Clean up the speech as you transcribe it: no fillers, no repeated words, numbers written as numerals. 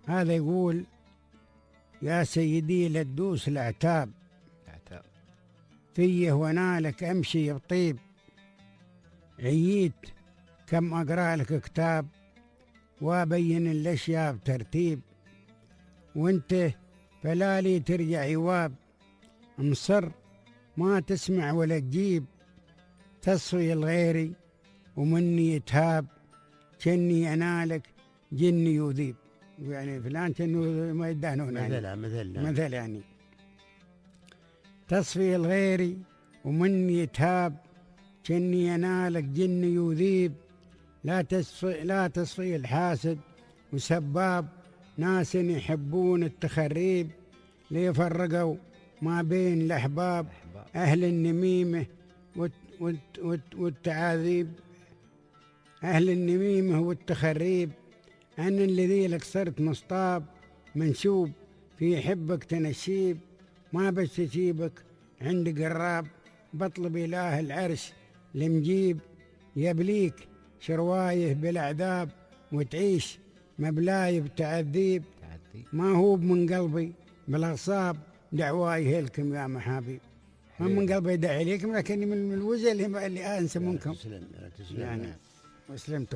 هذا يقول: يا سيدي لا تدوس العتاب، فيه ونالك أمشي بطيب، عييت كم أقرأ لك كتاب وأبين الأشياء بترتيب، وانت فلالي ترجع عواب، مصر ما تسمع ولا تجيب، تصفي الغيري ومني يتهاب، كني أنالك جني يذيب. يعني فلان كأنه ما يدهنون يعني مثل يعني تصفي الغيري ومني يتهاب، كني أنالك جني يذيب، لا تصفي الحاسد وسباب، ناس يحبون التخريب، ليفرقوا ما بين الأحباب، أهل النميمة والتعاذيب، أهل النميمة والتخريب، أنا الذي لك صرت مصطاب، منسوب في حبك تنشيب، ما بس تجيبك عند قراب، بطلب إله العرش لمجيب، يبليك شروايه بالأعذاب، وتعيش مبلاي بتعذيب، ما هو من قلبي بالأغصاب، دعواي هلكم يا محابيب. ما من قلبي يدعي لكم، لكني من الوجه اللي أنسى منكم يعني. وسلمتوا.